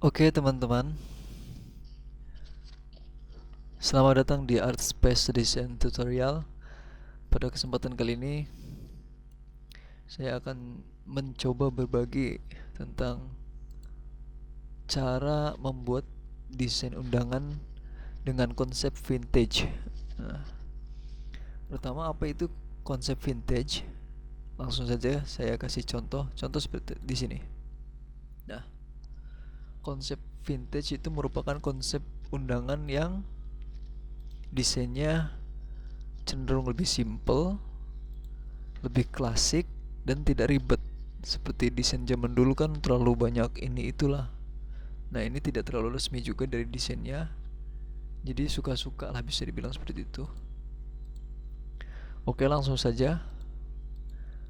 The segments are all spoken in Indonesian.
Oke teman-teman, selamat datang di Art Space Design Tutorial. Pada kesempatan kali ini, saya akan mencoba berbagi tentang cara membuat desain undangan dengan konsep vintage. Nah, pertama apa itu konsep vintage? Langsung saja saya kasih contoh seperti di sini. Nah, konsep vintage itu merupakan konsep undangan yang desainnya cenderung lebih simple, lebih klasik, dan tidak ribet. Seperti desain zaman dulu kan terlalu banyak ini itulah. Nah, ini tidak terlalu resmi juga dari desainnya. Jadi suka-suka lah, bisa dibilang seperti itu. Oke, langsung saja.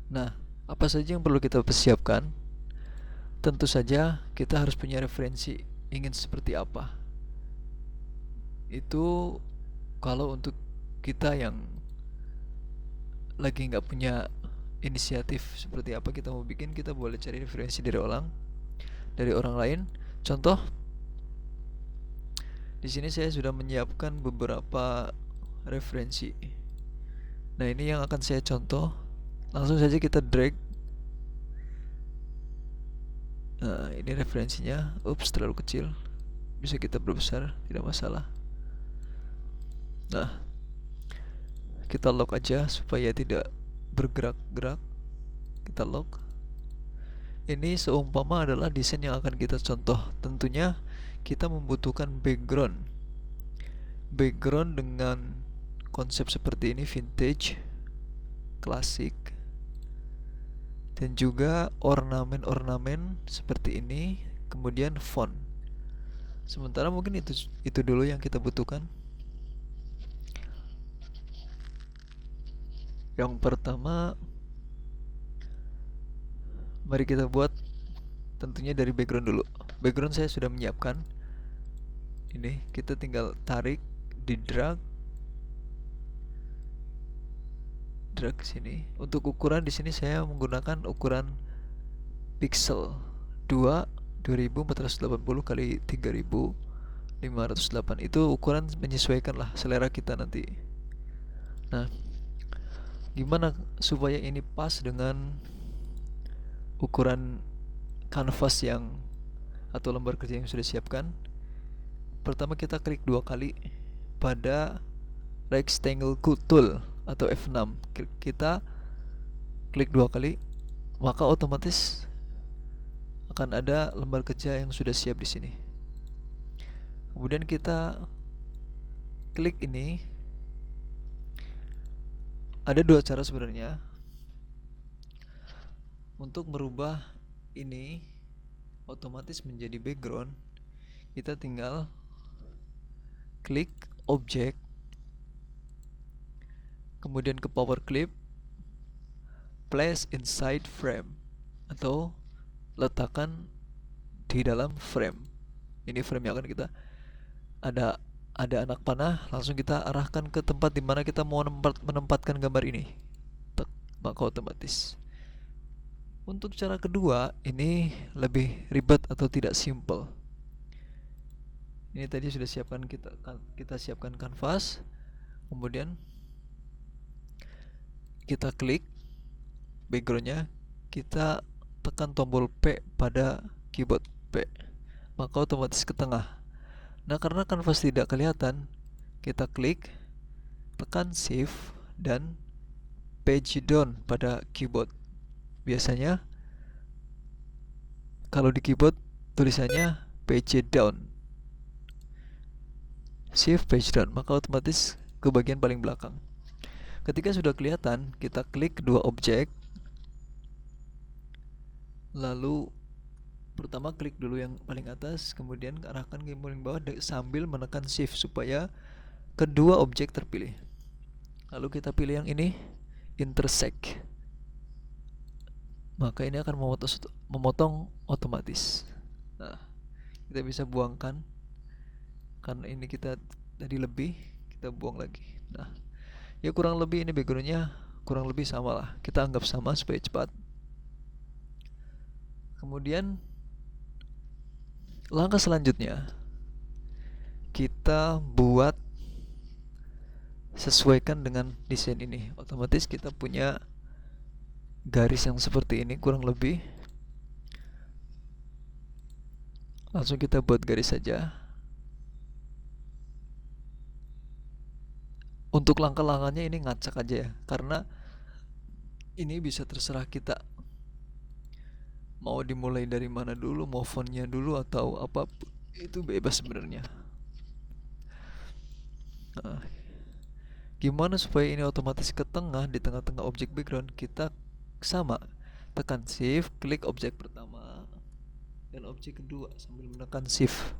Nah, apa saja yang perlu kita persiapkan? Tentu saja kita harus punya referensi ingin seperti apa. Itu kalau untuk kita yang lagi nggak punya inisiatif seperti apa kita mau bikin, kita boleh cari referensi dari orang lain. Contoh, di sini saya sudah menyiapkan beberapa referensi. Nah, ini yang akan saya contoh. Langsung saja kita drag. Nah, ini referensinya. Ups, terlalu kecil. Bisa kita perbesar, tidak masalah. Nah, kita lock aja supaya tidak bergerak-gerak. Kita lock. Ini seumpama adalah desain yang akan kita contoh. Tentunya kita membutuhkan background dengan konsep seperti ini, vintage, klasik, dan juga ornamen-ornamen seperti ini, kemudian font. Sementara mungkin itu dulu yang kita butuhkan. Yang pertama, mari kita buat tentunya dari background dulu. Background saya sudah menyiapkan. Ini kita tinggal tarik, di drag sini. Untuk ukuran di sini saya menggunakan ukuran pixel 2 2480 kali 3508. Itu ukuran menyesuaikan lah selera kita nanti. Nah, gimana supaya ini pas dengan ukuran kanvas yang atau lembar kerja yang sudah siapkan? Pertama kita klik 2 kali pada rectangle tool atau F6. Kita klik 2 kali, maka otomatis akan ada lembar kerja yang sudah siap di sini. Kemudian kita klik ini. Ada dua cara sebenarnya untuk merubah ini otomatis menjadi background. Kita tinggal klik object, kemudian ke power clip, place inside frame, atau letakkan di dalam frame. Ini frame yang akan kita ada anak panah, langsung kita arahkan ke tempat di mana kita mau menempatkan gambar ini. Maka otomatis. Untuk cara kedua, ini lebih ribet atau tidak simple. Ini tadi sudah kita siapkan kanvas, kemudian kita klik backgroundnya, kita tekan tombol P pada keyboard P, maka otomatis ke tengah. Nah, karena kanvas tidak kelihatan, kita klik, tekan shift dan page down pada keyboard. Biasanya kalau di keyboard tulisannya page down, shift page down, maka otomatis ke bagian paling belakang. Ketika sudah kelihatan, kita klik kedua objek, lalu pertama klik dulu yang paling atas, kemudian arahkan ke paling bawah sambil menekan shift supaya kedua objek terpilih. Lalu kita pilih yang ini, intersect, maka ini akan memotong otomatis. Nah, kita bisa buangkan karena ini kita tadi lebih, kita buang lagi. Nah, ya kurang lebih ini backgroundnya kurang lebih sama lah, kita anggap sama supaya cepat. Kemudian Langkah selanjutnya, kita buat sesuaikan dengan desain ini. Otomatis kita punya garis yang seperti ini kurang lebih. Langsung kita buat garis saja. Untuk langkah-langkahnya ini ngacak aja ya, karena ini bisa terserah kita mau dimulai dari mana dulu, mau fontnya dulu atau apapun, itu bebas sebenarnya. Nah, gimana supaya ini otomatis ke tengah, di tengah-tengah objek background? Kita sama, tekan shift, klik objek pertama dan objek kedua sambil menekan shift.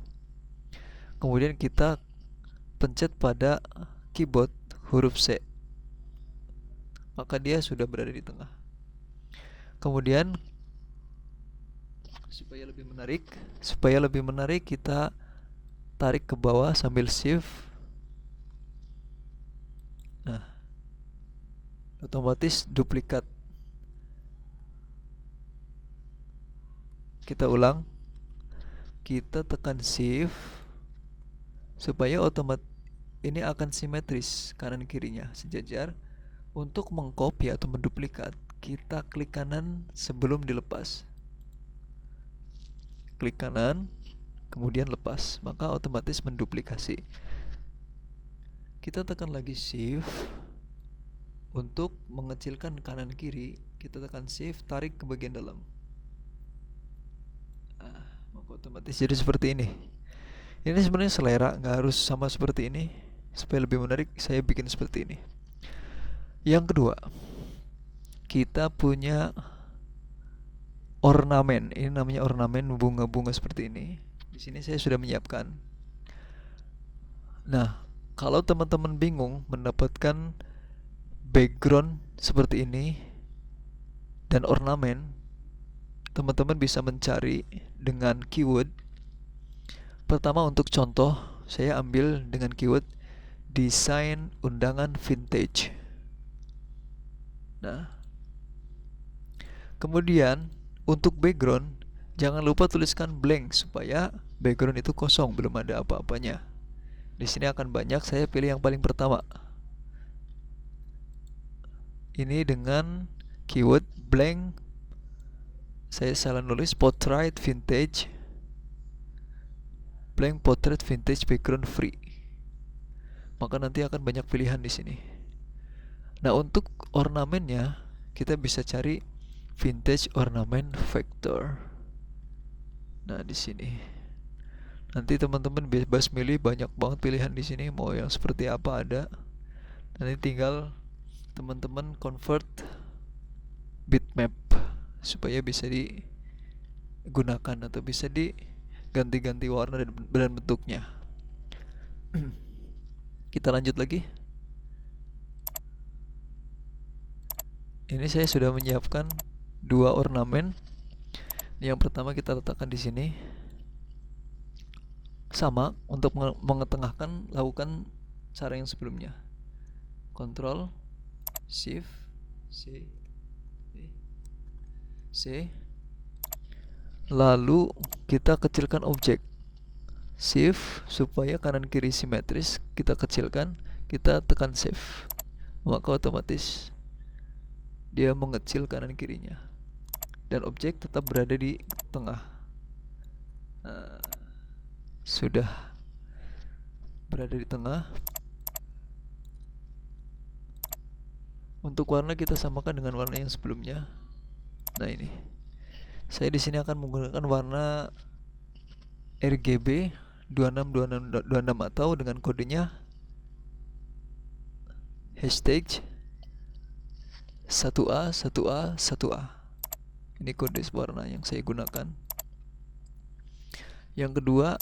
Kemudian kita pencet pada keyboard huruf C, maka dia sudah berada di tengah. Kemudian supaya lebih menarik kita tarik ke bawah sambil shift. Nah, otomatis duplikat. Kita ulang, kita tekan shift supaya otomatis ini akan simetris kanan kirinya sejajar. Untuk mengcopy atau menduplikat, kita klik kanan sebelum dilepas. Klik kanan, kemudian lepas, maka otomatis menduplikasi. Kita tekan lagi shift. Untuk mengecilkan kanan kiri, kita tekan shift, tarik ke bagian dalam. Maka otomatis jadi seperti ini. Ini sebenarnya selera, nggak harus sama seperti ini. Supaya lebih menarik, saya bikin seperti ini. Yang kedua, kita punya ornamen. Ini namanya ornamen, bunga-bunga seperti ini. Di sini saya sudah menyiapkan. Nah, kalau teman-teman bingung mendapatkan background seperti ini dan ornamen, teman-teman bisa mencari dengan keyword. Pertama, untuk contoh, saya ambil dengan keyword desain undangan vintage. Nah, kemudian untuk background, jangan lupa tuliskan blank supaya background itu kosong, belum ada apa-apanya. Di sini akan banyak, saya pilih yang paling pertama. Ini dengan keyword blank, saya salah nulis, portrait vintage, blank portrait vintage background free. Maka nanti akan banyak pilihan di sini. Nah, untuk ornamennya kita bisa cari vintage ornament vector. Nah, di sini. Nanti teman-teman bebas milih, banyak banget pilihan di sini, mau yang seperti apa ada. Nanti tinggal teman-teman convert bitmap supaya bisa digunakan atau bisa diganti-ganti warna dan bentuknya. Kita lanjut lagi. Ini saya sudah menyiapkan dua ornamen. Yang pertama kita letakkan di sini. Sama, untuk mengetengahkan, lakukan cara yang sebelumnya. Ctrl Shift C. Lalu kita kecilkan objek. Shift supaya kanan kiri simetris, kita kecilkan, kita tekan shift. Maka otomatis dia mengecil kanan kirinya dan objek tetap berada di tengah. Sudah berada di tengah. Untuk warna kita samakan dengan warna yang sebelumnya. Nah, ini saya di sini akan menggunakan warna RGB 262626 atau dengan kodenya hashtag 1A 1A 1A. Ini kode warna yang saya gunakan. Yang kedua,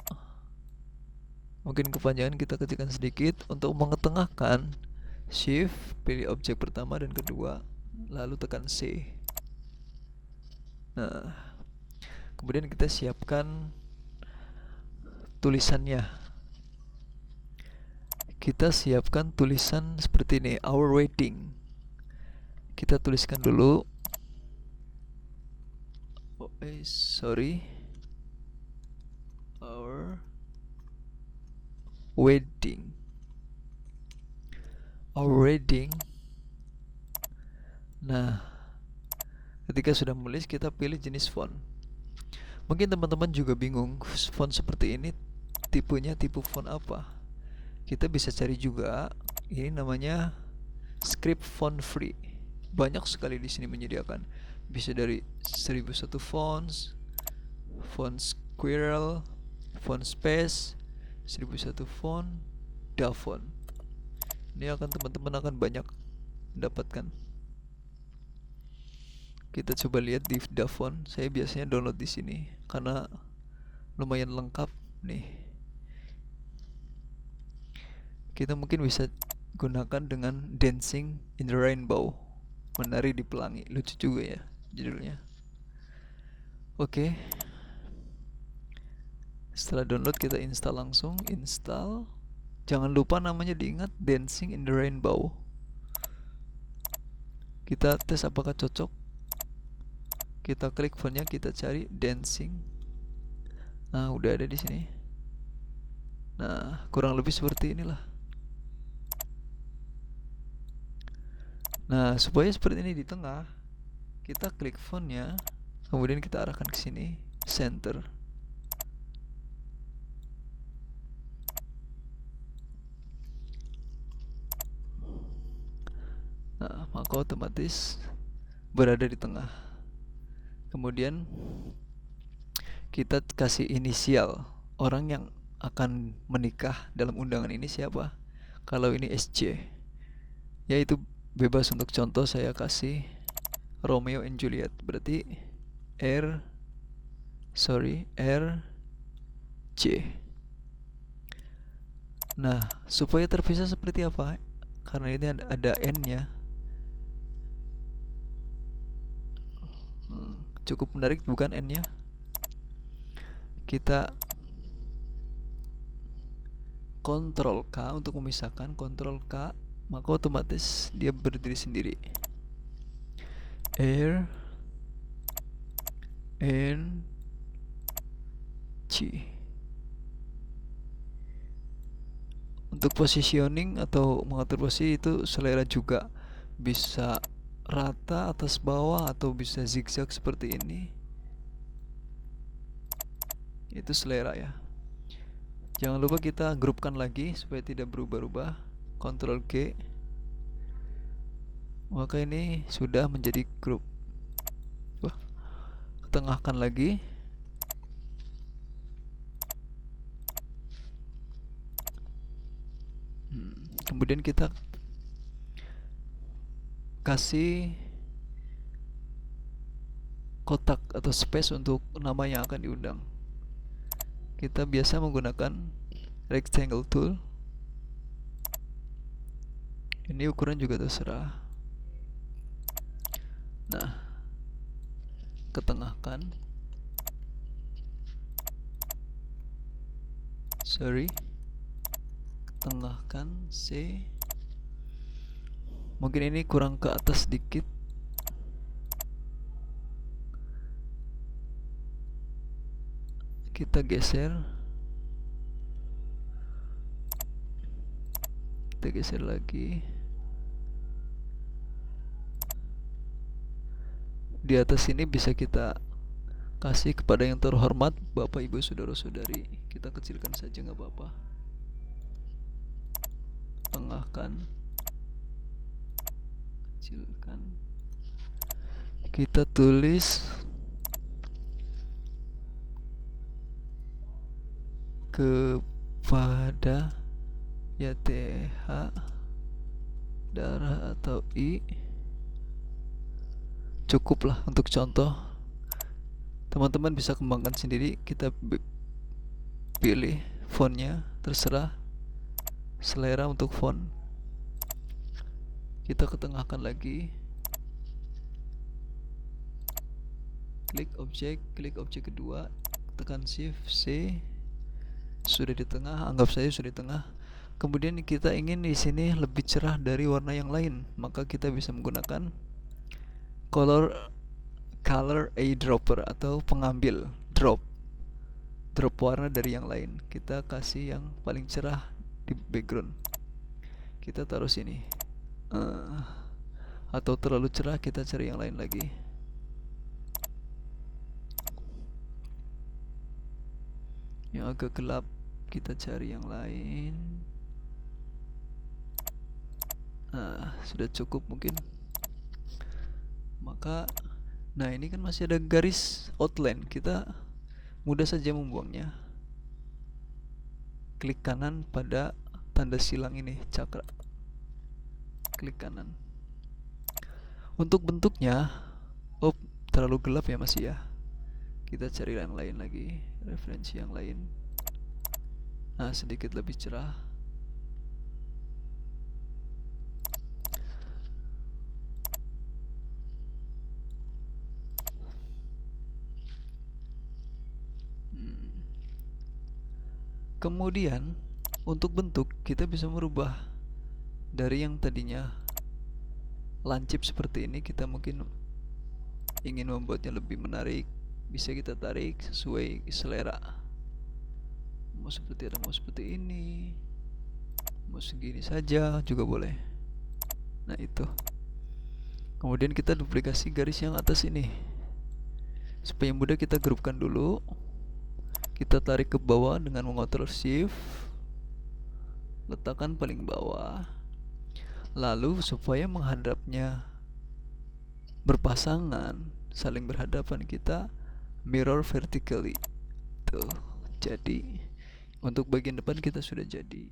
mungkin kepanjangan kita kecilkan sedikit. Untuk mengetengahkan, shift, pilih objek pertama dan kedua, lalu tekan C. Nah, kemudian kita siapkan tulisannya. Kita siapkan tulisan seperti ini, our waiting. Kita tuliskan dulu. our wedding. Our wedding. Nah, ketika sudah menulis, kita pilih jenis font. Mungkin teman-teman juga bingung, font seperti ini tipenya tipe font apa. Kita bisa cari juga, ini namanya script font free. Banyak sekali di sini menyediakan. Bisa dari 1001 fonts, font squirrel, font space, 1001 font, DaFont. Ini akan teman-teman akan banyak mendapatkan. Kita coba lihat di DaFont. Saya biasanya download di sini karena lumayan lengkap nih. Kita mungkin bisa gunakan dengan Dancing in the Rainbow, menari di pelangi. Lucu juga ya judulnya. Oke. Setelah download, kita install langsung. Install. Jangan lupa namanya diingat, Dancing in the Rainbow. Kita tes apakah cocok. Kita klik fontnya, kita cari Dancing. Nah, udah ada di sini. Nah, kurang lebih seperti inilah. Nah, supaya seperti ini di tengah, kita klik fontnya, kemudian kita arahkan ke sini, center. Nah, maka otomatis berada di tengah. Kemudian kita kasih inisial orang yang akan menikah dalam undangan ini siapa. Kalau ini SC, yaitu bebas. Untuk contoh saya kasih Romeo and Juliet, berarti RC. Nah, supaya terpisah seperti apa, karena ini ada N-nya. Cukup menarik bukan N-nya? Kita Ctrl K untuk memisahkan, Ctrl K, maka otomatis dia berdiri sendiri. R N C. Untuk positioning atau mengatur posisi itu selera juga. Bisa rata atas bawah atau bisa zigzag seperti ini. Itu selera ya. Jangan lupa kita grupkan lagi supaya tidak berubah-ubah. Ctrl G. Maka ini sudah menjadi grup. Wah, ketengahkan lagi. Kemudian kita kasih kotak atau space untuk nama yang akan diundang. Kita biasa menggunakan rectangle tool. Ini ukuran juga terserah. Nah, ketengahkan. Ketengahkan C. Mungkin ini kurang ke atas sedikit. Kita geser. Kita geser lagi. Di atas ini bisa kita kasih kepada yang terhormat, Bapak Ibu Saudara-saudari. Kita kecilkan saja nggak apa-apa. Tengahkan. Kecilkan. Kita tulis kepada YTH darah atau I. Cukuplah untuk contoh. Teman-teman bisa kembangkan sendiri. Kita pilih fontnya, terserah selera untuk font. Kita ketengahkan lagi. Klik objek kedua, tekan Shift C. Sudah di tengah, anggap saja sudah di tengah. Kemudian kita ingin di sini lebih cerah dari warna yang lain, maka kita bisa menggunakan color eyedropper atau pengambil drop. drop warna dari yang lain. Kita kasih yang paling cerah di background. Kita taruh sini. Atau terlalu cerah, kita cari yang lain lagi. Yang agak gelap, kita cari yang lain. Sudah cukup mungkin. Maka, nah ini kan masih ada garis outline. Kita mudah saja membuangnya. Klik kanan pada tanda silang ini, cakra. Klik kanan. Untuk bentuknya, terlalu gelap ya masih ya. Kita cari yang lain lagi, referensi yang lain. Nah, sedikit lebih cerah. Kemudian untuk bentuk kita bisa merubah dari yang tadinya lancip seperti ini, kita mungkin ingin membuatnya lebih menarik. Bisa kita tarik sesuai selera. Mau seperti ada, mau seperti ini, mau segini saja juga boleh. Nah itu. Kemudian kita duplikasi garis yang atas ini. Supaya mudah kita grupkan dulu. Kita tarik ke bawah dengan mengontrol shift, letakkan paling bawah. Lalu supaya menghadapnya berpasangan, saling berhadapan, kita mirror vertically. Tuh. Jadi untuk bagian depan kita sudah jadi.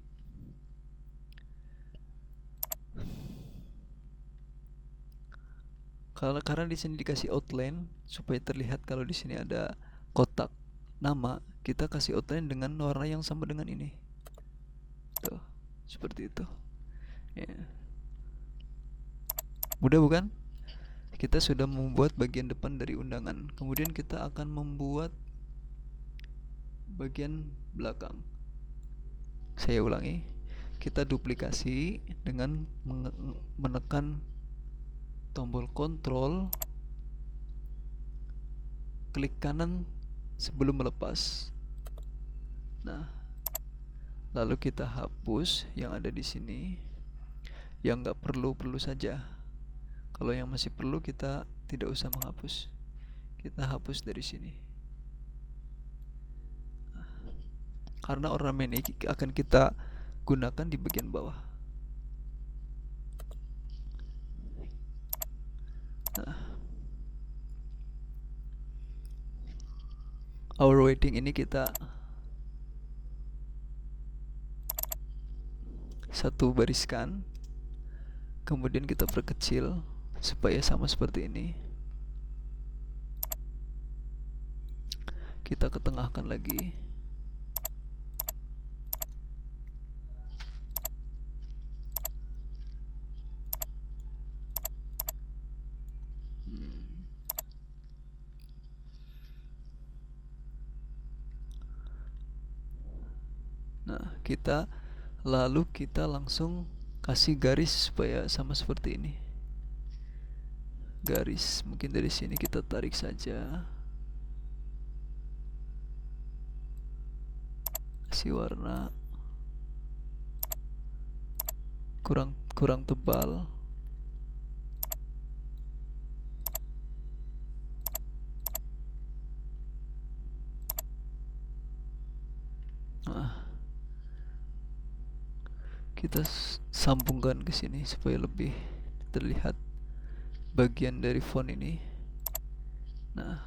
Karena di sini dikasih outline supaya terlihat kalau di sini ada kotak nama, kita kasih outline dengan warna yang sama dengan ini. Tuh, seperti itu. Ya. Mudah bukan? Kita sudah membuat bagian depan dari undangan. Kemudian kita akan membuat bagian belakang. Saya ulangi. Kita duplikasi dengan menekan tombol kontrol, klik kanan sebelum melepas. Nah, lalu kita hapus yang ada di sini. Yang nggak perlu saja. Kalau yang masih perlu kita tidak usah menghapus. Kita hapus dari sini. Karena ornamen ini akan kita gunakan di bagian bawah. Nah, our waiting ini kita satu bariskan, kemudian kita perkecil supaya sama seperti ini. Kita ketengahkan lagi. Nah, lalu kita langsung kasih garis supaya sama seperti ini. Garis mungkin dari sini kita tarik saja. Kasih warna kurang tebal. Nah, kita sambungkan ke sini supaya lebih terlihat bagian dari font ini. Nah,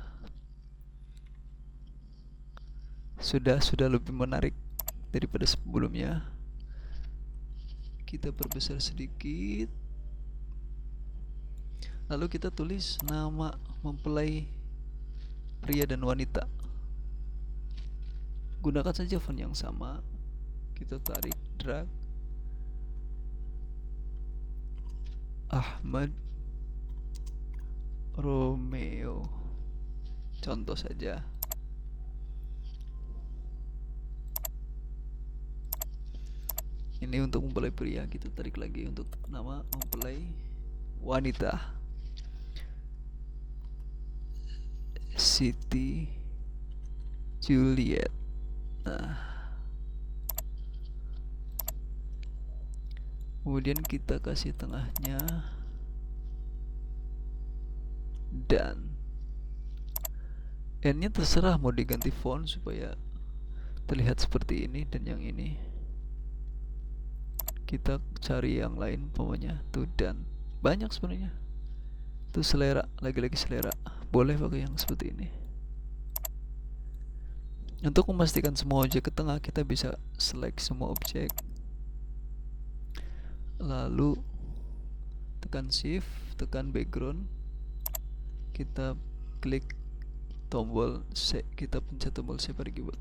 sudah lebih menarik daripada sebelumnya. Kita perbesar sedikit. Lalu kita tulis nama mempelai pria dan wanita. Gunakan saja font yang sama. Kita tarik, drag. Ahmad Romeo, contoh saja. Ini untuk mempelai pria, kita tarik lagi untuk nama mempelai wanita. Siti Juliet. Nah, kemudian kita kasih tengahnya dan N-nya terserah mau diganti font supaya terlihat seperti ini, dan yang ini kita cari yang lain pokoknya tuh. Dan banyak sebenarnya, itu selera, lagi-lagi selera. Boleh pakai yang seperti ini. Untuk memastikan semua objek ke tengah, kita bisa select semua objek, lalu tekan shift, tekan background, kita klik tombol C, kita pencet tombol C pada keyboard.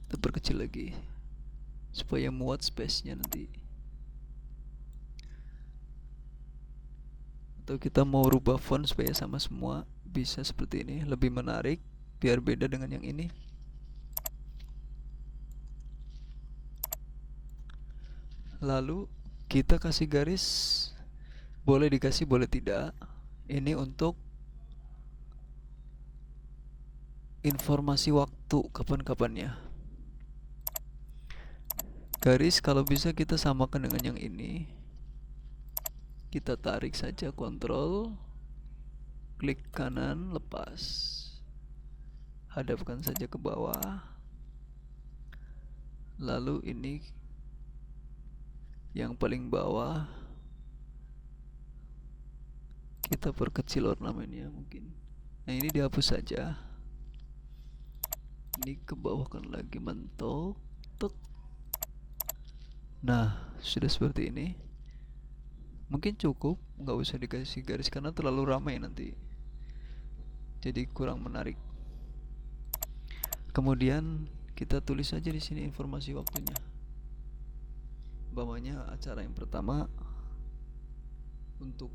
Kita perkecil lagi supaya muat space-nya nanti. Atau kita mau rubah font supaya sama semua, bisa seperti ini, lebih menarik biar beda dengan yang ini. Lalu kita kasih garis, boleh dikasih boleh tidak. Ini untuk informasi waktu kapan-kapannya. Garis kalau bisa kita samakan dengan yang ini. Kita tarik saja, kontrol, klik kanan, lepas, hadapkan saja ke bawah. Lalu ini yang paling bawah kita perkecil ornamennya mungkin. Nah, ini dihapus saja. Ini ke bawahkan lagi, mentok, tek. Nah, sudah seperti ini. Mungkin cukup, nggak usah dikasih garis karena terlalu ramai nanti, jadi kurang menarik. Kemudian kita tulis saja di sini informasi waktunya. Umpamanya acara yang pertama, untuk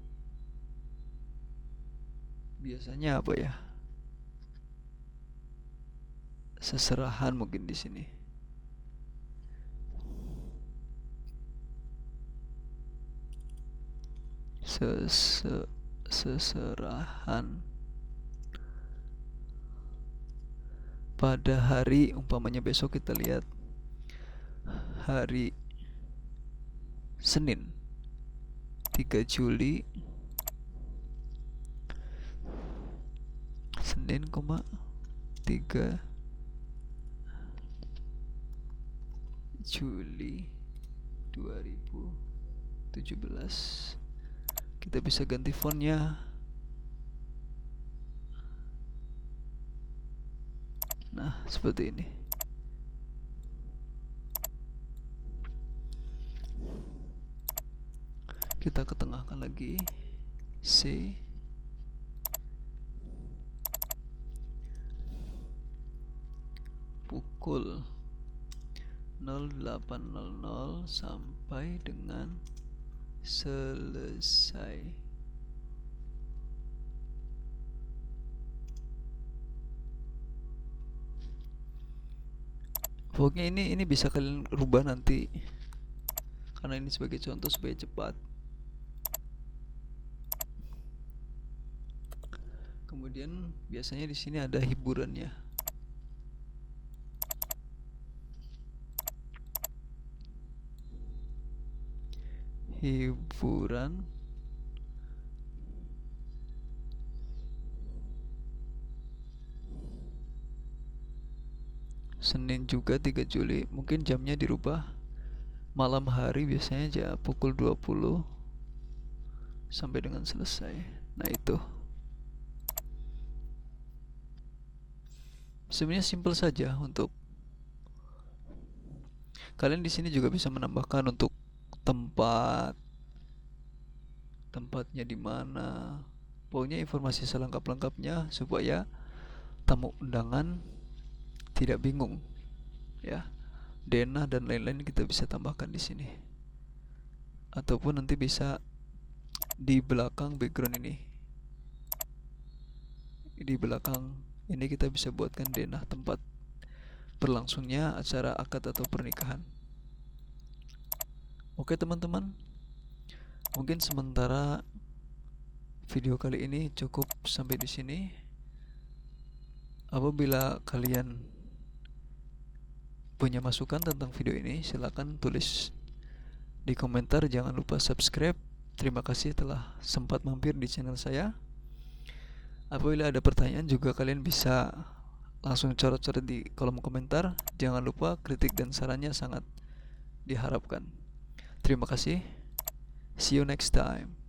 biasanya apa ya, seserahan mungkin di sini. Seserahan pada hari, umpamanya besok kita lihat hari Senin 3 Juli, Senin, 3 Juli 2017. Kita bisa ganti fontnya. Nah, seperti ini. Kita ketengahkan lagi, C. Pukul 08.00 sampai dengan selesai. Pokoknya ini bisa kalian rubah nanti, karena ini sebagai contoh supaya cepat. Kemudian biasanya di sini ada hiburannya. Hiburan Senin juga 3 Juli, mungkin jamnya dirubah malam hari, biasanya aja pukul 20 sampai dengan selesai. Nah, itu sebenarnya simple saja. Untuk kalian di sini juga bisa menambahkan untuk tempatnya di mana, pokoknya informasi selengkap-lengkapnya supaya tamu undangan tidak bingung ya. Denah dan lain-lain kita bisa tambahkan di sini, ataupun nanti bisa di belakang background ini. Di belakang ini kita bisa buatkan denah tempat berlangsungnya acara akad atau pernikahan. Oke teman-teman, mungkin sementara video kali ini cukup sampai di sini. Apabila kalian punya masukan tentang video ini, silakan tulis di komentar. Jangan lupa subscribe. Terima kasih telah sempat mampir di channel saya. Apabila ada pertanyaan juga kalian bisa langsung coret-coret di kolom komentar. Jangan lupa kritik dan sarannya sangat diharapkan. Terima kasih. See you next time.